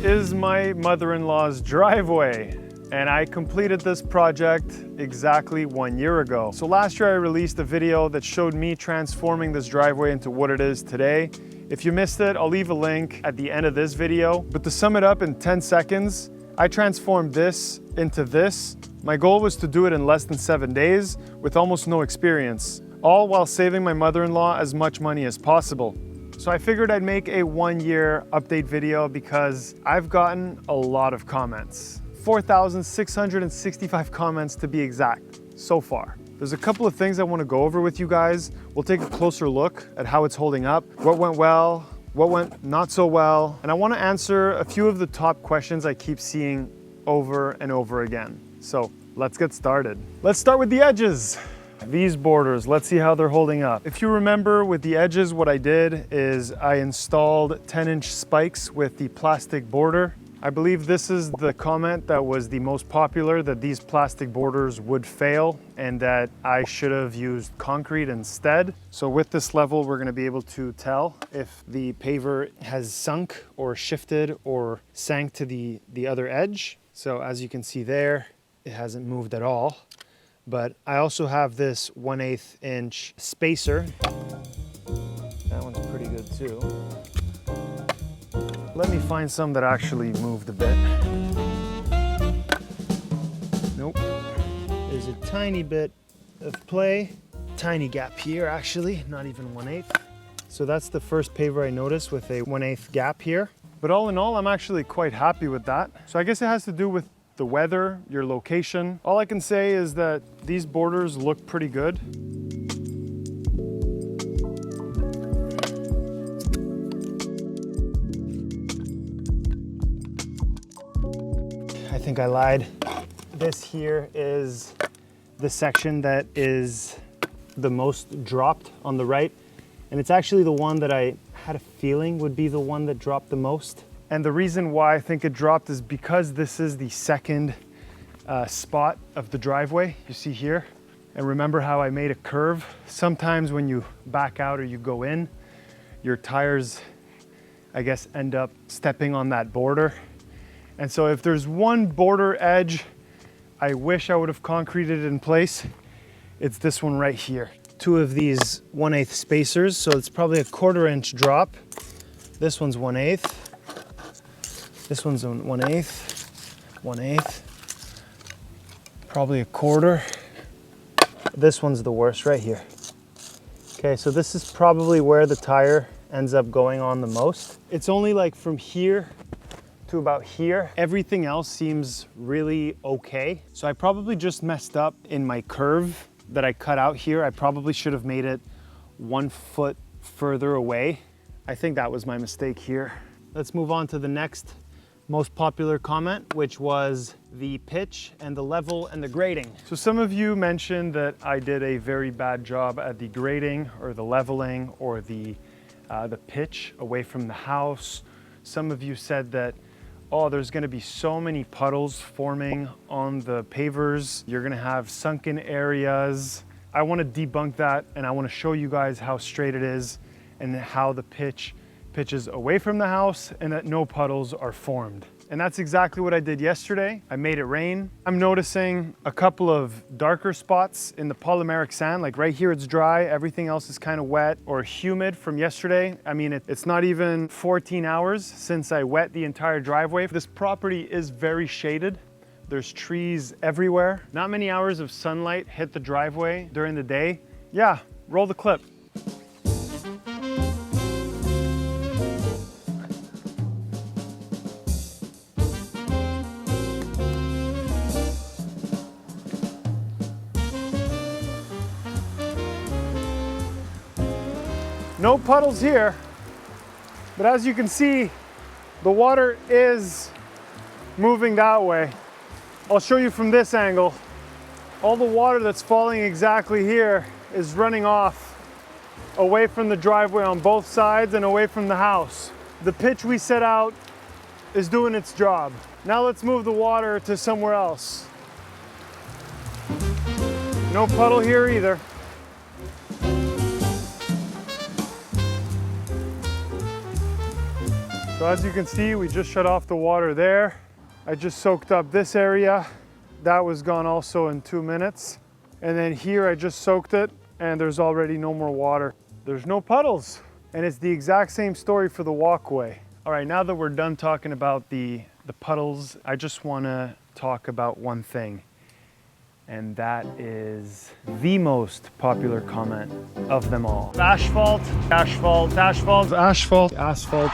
is my mother-in-law's driveway, and I completed this project exactly 1 year ago. So last year I released a video that showed me transforming this driveway into what it is today. If you missed it, I'll leave a link at the end of this video. But to sum it up in 10 seconds, I transformed this into this. My goal was to do it in less than 7 days with almost no experience, all while saving my mother-in-law as much money as possible. So I figured I'd make a 1 year update video because I've gotten a lot of comments. 4,665 comments to be exact so far. There's a couple of things I want to go over with you guys. We'll take a closer look at how it's holding up, what went well, what went not so well, and I want to answer a few of the top questions I keep seeing over and over again. So let's get started. Let's start with the edges. These borders, let's see how they're holding up. If you remember with the edges, what I did is I installed 10-inch spikes with the plastic border. I believe this is the comment that was the most popular, that these plastic borders would fail and that I should have used concrete instead. So with this level, we're gonna be able to tell if the paver has sunk or shifted or sank to the other edge. So as you can see there, it hasn't moved at all. But I also have this 1/8 inch spacer. That one's pretty good too. Let me find some that actually moved a bit. Nope. There's a tiny bit of play. Tiny gap here actually, not even 1/8. So that's the first paver I noticed with a 1/8 gap here. But all in all, I'm actually quite happy with that. So I guess it has to do with the weather, your location. All I can say is that these borders look pretty good. I think I lied. This here is the section that is the most dropped on the right. And it's actually the one that I had a feeling would be the one that dropped the most. And the reason why I think it dropped is because this is the second spot of the driveway you see here. And remember how I made a curve? Sometimes when you back out or you go in, your tires, I guess, end up stepping on that border. And so if there's one border edge I wish I would have concreted in place, it's this one right here. Two of these 1/8 spacers, so it's probably a 1/4 inch drop. This one's 1/8. This one's 1/8, 1/8, probably a 1/4. This one's the worst right here. Okay, so this is probably where the tire ends up going on the most. It's only like from here to about here. Everything else seems really okay. So I probably just messed up in my curve that I cut out here. I probably should have made it 1 foot further away. I think that was my mistake here. Let's move on to the next most popular comment, which was the pitch and the level and the grading. So some of you mentioned that I did a very bad job at the grading or the leveling or the pitch away from the house. Some of you said that, oh, there's gonna be so many puddles forming on the pavers. You're gonna have sunken areas. I wanna debunk that and I wanna show you guys how straight it is and how the pitches away from the house and that no puddles are formed. And that's exactly what I did yesterday. I made it rain. I'm noticing a couple of darker spots in the polymeric sand, like right here it's dry, everything else is kind of wet or humid from yesterday. I mean, it's not even 14 hours since I wet the entire driveway. This property is very shaded. There's trees everywhere. Not many hours of sunlight hit the driveway during the day. Yeah, roll the clip. No puddles here, but as you can see, the water is moving that way. I'll show you from this angle. All the water that's falling exactly here is running off away from the driveway on both sides and away from the house. The pitch we set out is doing its job. Now let's move the water to somewhere else. No puddle here either. So as you can see, we just shut off the water there. I just soaked up this area. That was gone also in 2 minutes. And then here I just soaked it and there's already no more water. There's no puddles. And it's the exact same story for the walkway. All right, now that we're done talking about the puddles, I just wanna talk about one thing. And that is the most popular comment of them all. Asphalt, asphalt, asphalt, asphalt, asphalt.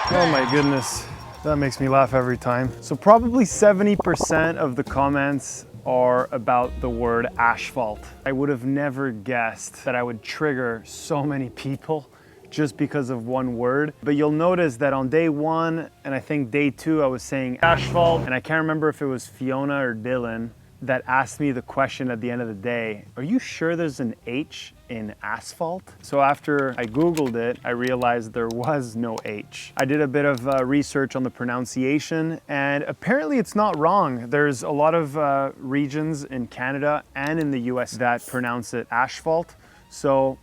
Oh my goodness, that makes me laugh every time. So probably 70% of the comments are about the word asphalt. I would have never guessed that I would trigger so many people just because of one word. But you'll notice that on day 1 and I think day 2, I was saying asphalt, and I can't remember if it was Fiona or Dylan that asked me the question at the end of the day, are you sure there's an H in asphalt? So after I Googled it, I realized there was no H. I did a bit of research on the pronunciation, and apparently it's not wrong. There's a lot of regions in Canada and in the US that pronounce it asphalt. So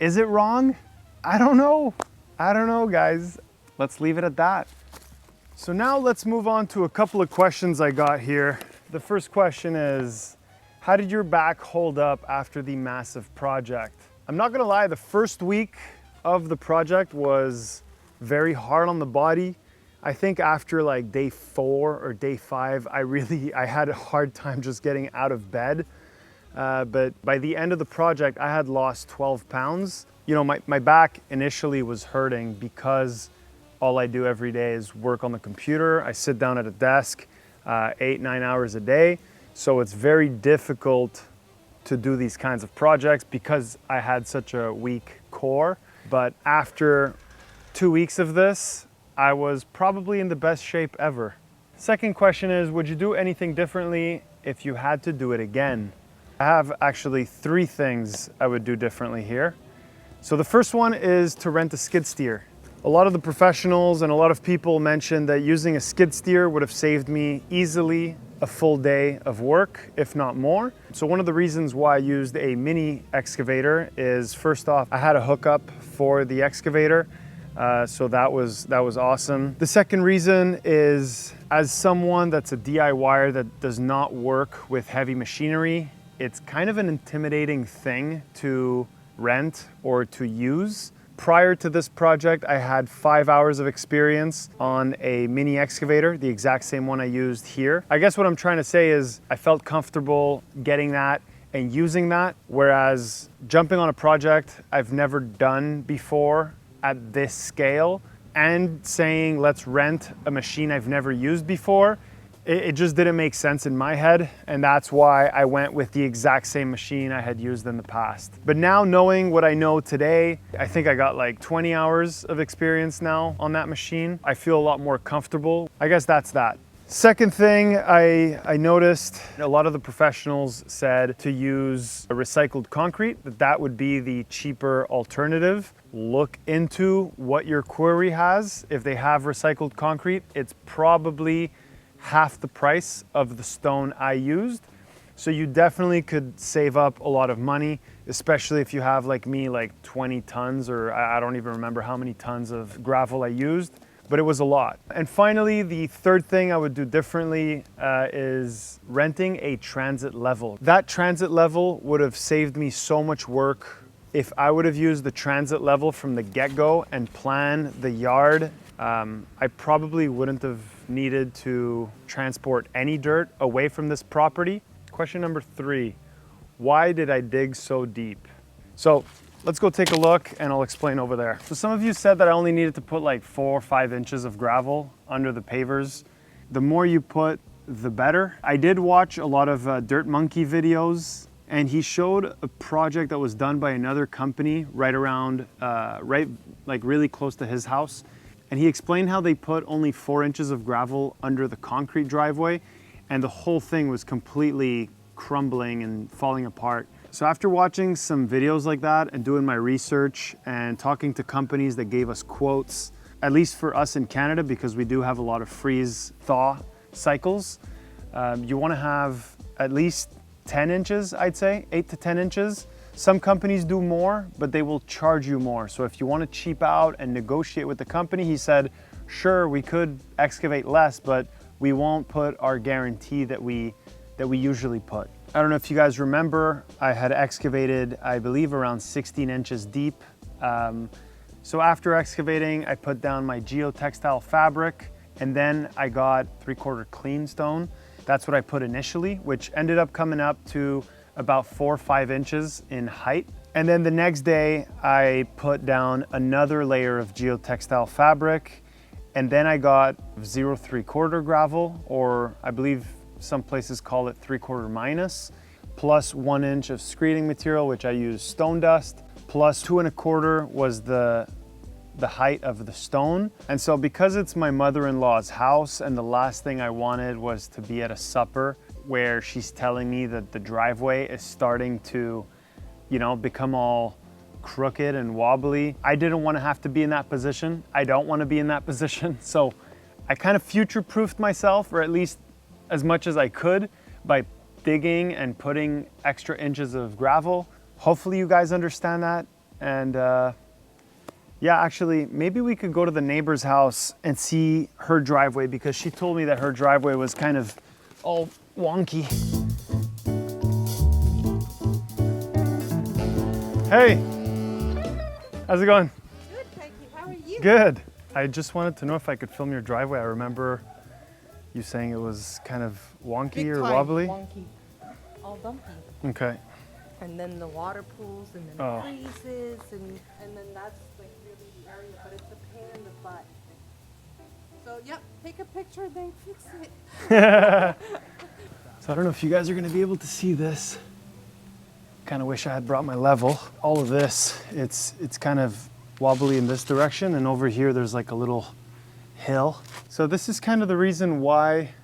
is it wrong? I don't know. I don't know, guys. Let's leave it at that. So now let's move on to a couple of questions I got here. The first question is, how did your back hold up after the massive project? I'm not gonna lie, the first week of the project was very hard on the body. I think after like day 4 or day 5, I had a hard time just getting out of bed. But by the end of the project, I had lost 12 pounds. You know, my back initially was hurting because all I do every day is work on the computer. I sit down at a desk 8-9 hours a day. So it's very difficult to do these kinds of projects because I had such a weak core. But after 2 weeks of this, I was probably in the best shape ever. Second question is, would you do anything differently if you had to do it again? I have actually 3 things I would do differently here. So the first one is to rent a skid steer. A lot of the professionals and a lot of people mentioned that using a skid steer would have saved me easily a full day of work, if not more. So one of the reasons why I used a mini excavator is, first off, I had a hookup for the excavator. So that was awesome. The second reason is, as someone that's a DIYer that does not work with heavy machinery, it's kind of an intimidating thing to rent or to use. Prior to this project, I had 5 hours of experience on a mini excavator, the exact same one I used here. I guess what I'm trying to say is I felt comfortable getting that and using that, whereas jumping on a project I've never done before at this scale and saying let's rent a machine I've never used before, it just didn't make sense in my head, and that's why I went with the exact same machine I had used in the past. But now, knowing what I know today, I think I got like 20 hours of experience now on that machine. I feel a lot more comfortable. I guess that's that. Second thing I noticed, a lot of the professionals said to use a recycled concrete, that would be the cheaper alternative. Look into what your quarry has. If they have recycled concrete, it's probably half the price of the stone I used. So you definitely could save up a lot of money, especially if you have, like me, like 20 tons, or I don't even remember how many tons of gravel I used, but it was a lot. And finally, the third thing I would do differently is renting a transit level. That transit level would have saved me so much work. If I would have used the transit level from the get-go and planned the yard, I probably wouldn't have needed to transport any dirt away from this property. Question number 3, why did I dig so deep? So let's go take a look and I'll explain over there. So some of you said that I only needed to put like 4 or 5 inches of gravel under the pavers. The more you put, the better. I did watch a lot of Dirt Monkey videos, and he showed a project that was done by another company right around, really close to his house. And he explained how they put only 4 inches of gravel under the concrete driveway, and the whole thing was completely crumbling and falling apart. So after watching some videos like that and doing my research and talking to companies that gave us quotes, at least for us in Canada, because we do have a lot of freeze-thaw cycles, you want to have at least 10 inches, I'd say, 8 to 10 inches. Some companies do more, but they will charge you more. So if you want to cheap out and negotiate with the company, he said, sure, we could excavate less, but we won't put our guarantee that we usually put. I don't know if you guys remember, I had excavated, I believe, around 16 inches deep. So after excavating, I put down my geotextile fabric, and then I got 3/4 clean stone. That's what I put initially, which ended up coming up to about 4 or 5 inches in height. And then the next day, I put down another layer of geotextile fabric, and then I got 0.75 gravel, or I believe some places call it 3/4 minus, plus 1 inch of screeding material, which I used stone dust, plus 2.25 was the height of the stone. And so because it's my mother-in-law's house, and the last thing I wanted was to be at a supper where she's telling me that the driveway is starting to, you know, become all crooked and wobbly. I didn't want to have to be in that position. I don't want to be in that position. So I kind of future-proofed myself, or at least as much as I could, by digging and putting extra inches of gravel. Hopefully you guys understand that. And yeah, actually, maybe we could go to the neighbor's house and see her driveway, because she told me that her driveway was kind of all wonky. Hey, how's it going? Good, thank you. How are you? Good. I just wanted to know if I could film your driveway. I remember you saying it was kind of wonky Big or time wobbly. Wonky, all dumpy. Okay. And then the water pools, and then Oh. it freezes, and then that's like really the area, but it's a pain in the butt. So yep, take a picture, then fix it. So I don't know if you guys are gonna be able to see this. Kind of wish I had brought my level. All of this, it's kind of wobbly in this direction, and over here there's like a little hill. So this is kind of the reason why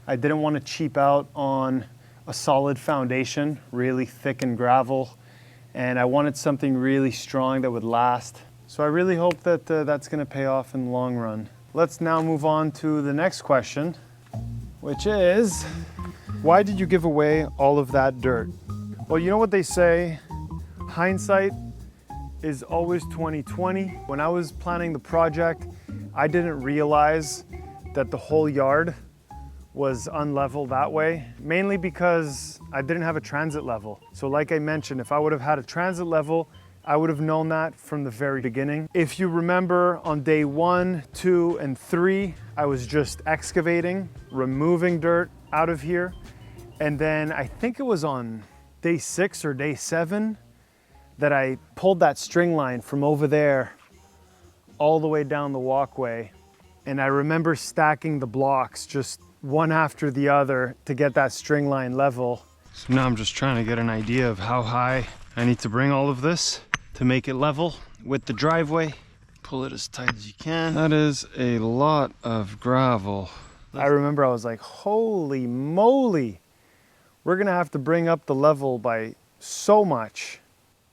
I didn't want to cheap out on a solid foundation, really thickened gravel, and I wanted something really strong that would last. So I really hope that that's going to pay off in the long run. Let's now move on to the next question, which is, why did you give away all of that dirt? Well, you know what they say, hindsight is always 20/20. When I was planning the project, I didn't realize that the whole yard was unlevel that way, mainly because I didn't have a transit level. So like I mentioned, if I would have had a transit level, I would have known that from the very beginning. If you remember, on day 1, 2, and 3, I was just excavating, removing dirt out of here. And then I think it was on day 6 or day 7 that I pulled that string line from over there all the way down the walkway. And I remember stacking the blocks just one after the other to get that string line level. So now I'm just trying to get an idea of how high I need to bring all of this to make it level with the driveway. Pull it as tight as you can. That is a lot of gravel. I remember I was like, holy moly, we're gonna have to bring up the level by so much.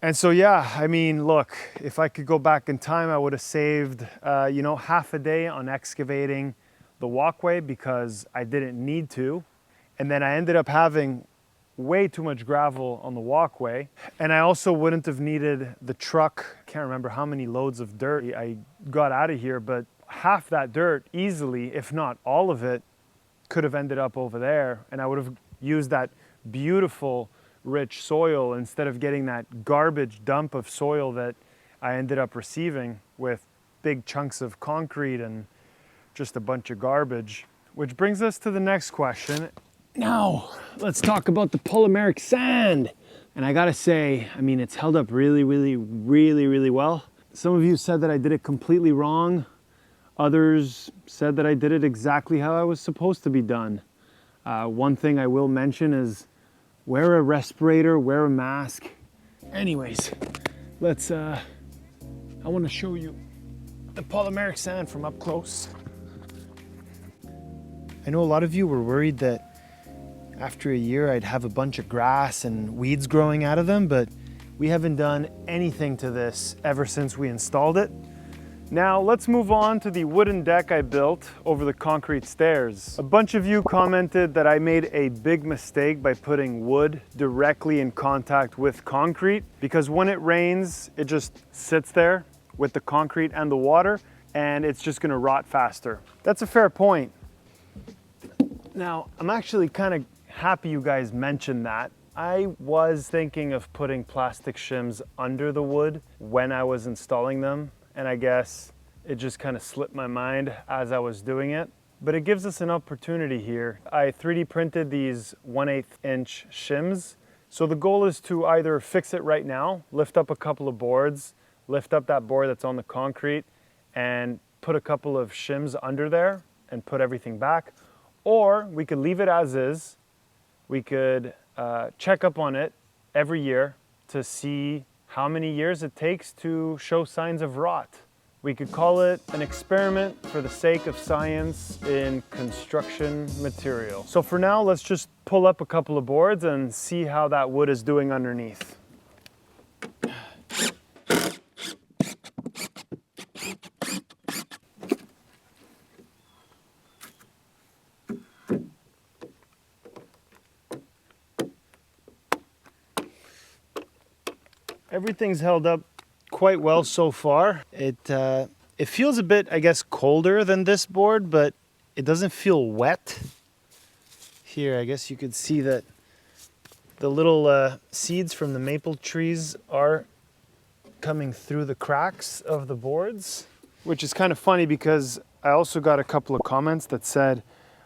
And so, yeah, I mean, look, if I could go back in time, I would have saved, you know, half a day on excavating the walkway because I didn't need to. And then I ended up having way too much gravel on the walkway. And I also wouldn't have needed the truck. I can't remember how many loads of dirt I got out of here, but half that dirt easily, if not all of it, could have ended up over there. And I would have used that beautiful, rich soil instead of getting that garbage dump of soil that I ended up receiving with big chunks of concrete and just a bunch of garbage. Which brings us to the next question. Now, let's talk about the polymeric sand. And I gotta say, I mean, it's held up really, really, really, really well. Some of you said that I did it completely wrong. Others said that I did it exactly how I was supposed to be done. One thing I will mention is wear a respirator, wear a mask. Anyways, let's, I wanna show you the polymeric sand from up close. I know a lot of you were worried that after a year I'd have a bunch of grass and weeds growing out of them, but we haven't done anything to this ever since we installed it. Now let's move on to the wooden deck I built over the concrete stairs. A bunch of you commented that I made a big mistake by putting wood directly in contact with concrete, because when it rains, it just sits there with the concrete and the water, and it's just gonna rot faster. That's a fair point. Now, I'm actually kind of happy you guys mentioned that. I was thinking of putting plastic shims under the wood when I was installing them, and I guess it just kind of slipped my mind as I was doing it. But it gives us an opportunity here. I 3D printed these 1/8 inch shims. So the goal is to either fix it right now, lift up a couple of boards, lift up that board that's on the concrete, and put a couple of shims under there and put everything back. Or we could leave it as is. We could check up on it every year to see how many years it takes to show signs of rot. We could call it an experiment for the sake of science in construction material. So for now, let's just pull up a couple of boards and see how that wood is doing underneath. Everything's held up quite well so far. It feels a bit, I guess, colder than this board, but it doesn't feel wet. Here, I guess you could see that the little seeds from the maple trees are coming through the cracks of the boards, which is kind of funny because I also got a couple of comments that said,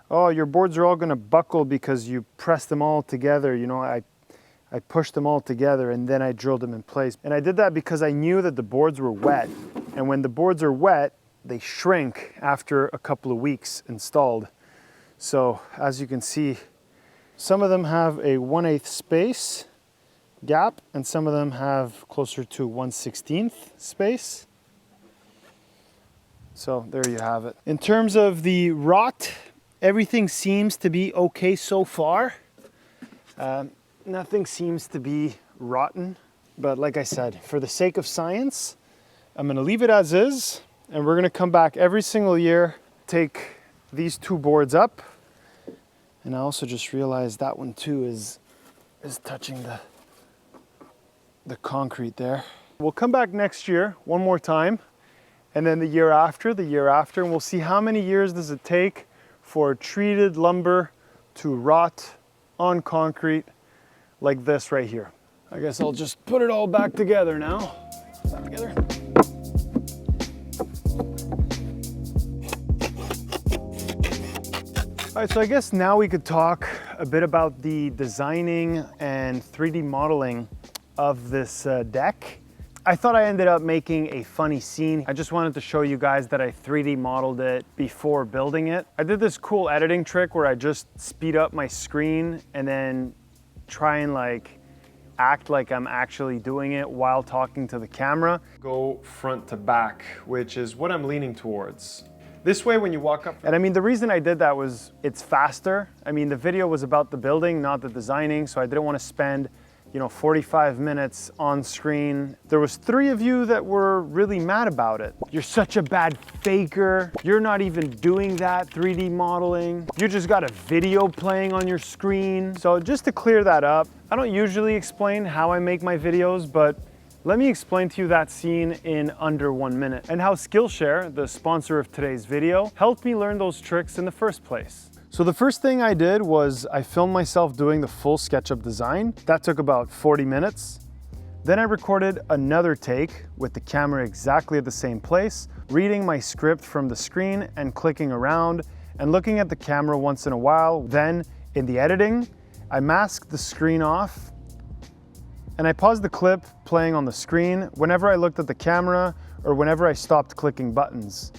oh, your boards are all gonna buckle because you pressed them all together. You know, I pushed them all together and then I drilled them in place. And I did that because I knew that the boards were wet. And when the boards are wet, they shrink after a couple of weeks installed. So as you can see, some of them have a 1/8 space gap and some of them have closer to 1/16 space. So there you have it. In terms of the rot, everything seems to be okay so far. Nothing seems to be rotten, but like I said, for the sake of science, I'm gonna leave it as is, and we're gonna come back every single year, take these two boards up, and I also just realized that one too is touching the concrete there. We'll come back next year one more time, and then the year after, and we'll see how many years does it take for treated lumber to rot on concrete like this right here. I guess I'll just put it all back together now. Back together. All right, so I guess now we could talk a bit about the designing and 3D modeling of this deck. I thought I ended up making a funny scene. I just wanted to show you guys that I 3D modeled it before building it. I did this cool editing trick where I just speed up my screen and then try and act like I'm actually doing it while talking to the camera. Go front to back, which is what I'm leaning towards. This way when you walk up, and I mean the reason I did that was it's faster. I mean the video was about the building, not the designing, so I didn't want to spend 45 minutes on screen. There was 3 of you that were really mad about it. You're such a bad faker. You're not even doing that 3D modeling. You just got a video playing on your screen. So just to clear that up, I don't usually explain how I make my videos, but let me explain to you that scene in under 1 minute and how Skillshare, the sponsor of today's video, helped me learn those tricks in the first place. So the first thing I did was I filmed myself doing the full SketchUp design. That took about 40 minutes. Then I recorded another take with the camera exactly at the same place, reading my script from the screen and clicking around and looking at the camera once in a while. Then in the editing, I masked the screen off and I paused the clip playing on the screen whenever I looked at the camera or whenever I stopped clicking buttons.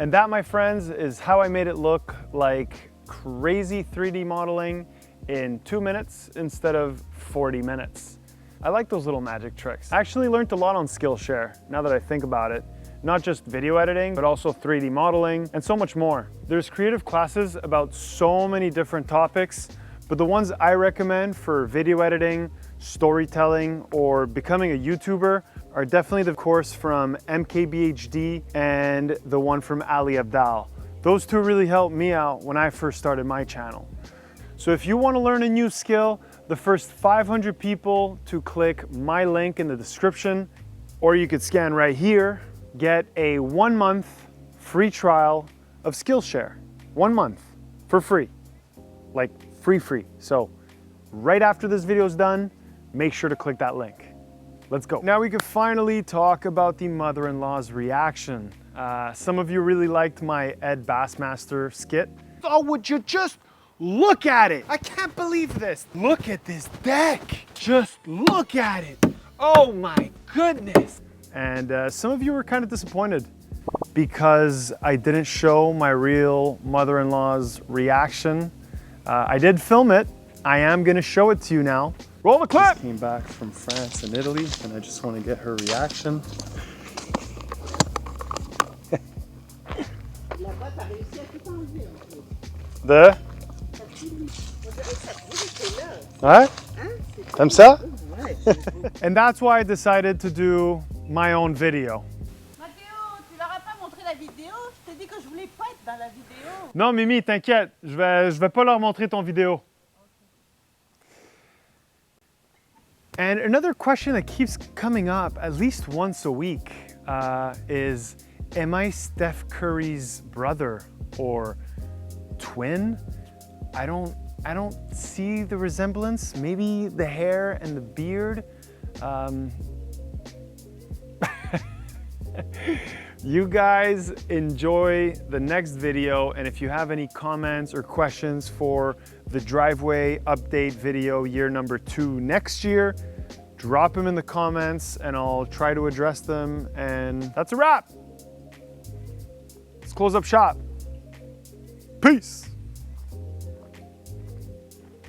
And that, my friends, is how I made it look like crazy 3D modeling in 2 minutes instead of 40 minutes. I like those little magic tricks. I actually learned a lot on Skillshare, now that I think about it. Not just video editing, but also 3D modeling and so much more. There's creative classes about so many different topics, but the ones I recommend for video editing, storytelling, or becoming a YouTuber are definitely the course from MKBHD and the one from Ali Abdal. Those two really helped me out when I first started my channel. So if you want to learn a new skill, the first 500 people to click my link in the description, or you could scan right here, get a 1 month free trial of Skillshare. 1 month for free, like free. So right after this video is done, make sure to click that link. Let's go. Now we can finally talk about the mother-in-law's reaction. Some of you really liked my Ed Bassmaster skit. Oh, would you just look at it? I can't believe this. Look at this deck. Just look at it. Oh my goodness. And some of you were kind of disappointed because I didn't show my real mother-in-law's reaction. I did film it. I am gonna show it to you now. Roll the clip! Just came back from France and Italy, and I just want to get her reaction. The? Ouais? T'aimes ça? And that's why I decided to do my own video. Mathéo, tu leur as pas montré la vidéo? Je t'ai dit que je voulais pas être dans la vidéo. Non, Mimi, t'inquiète, je vais pas leur montrer ton vidéo. And another question that keeps coming up at least once a week is, am I Steph Curry's brother or twin? I don't see the resemblance. Maybe the hair and the beard. You guys enjoy the next video, and if you have any comments or questions for the driveway update video year number 2 next year, drop them in the comments and I'll try to address them. And that's a wrap. Let's close up shop. Peace.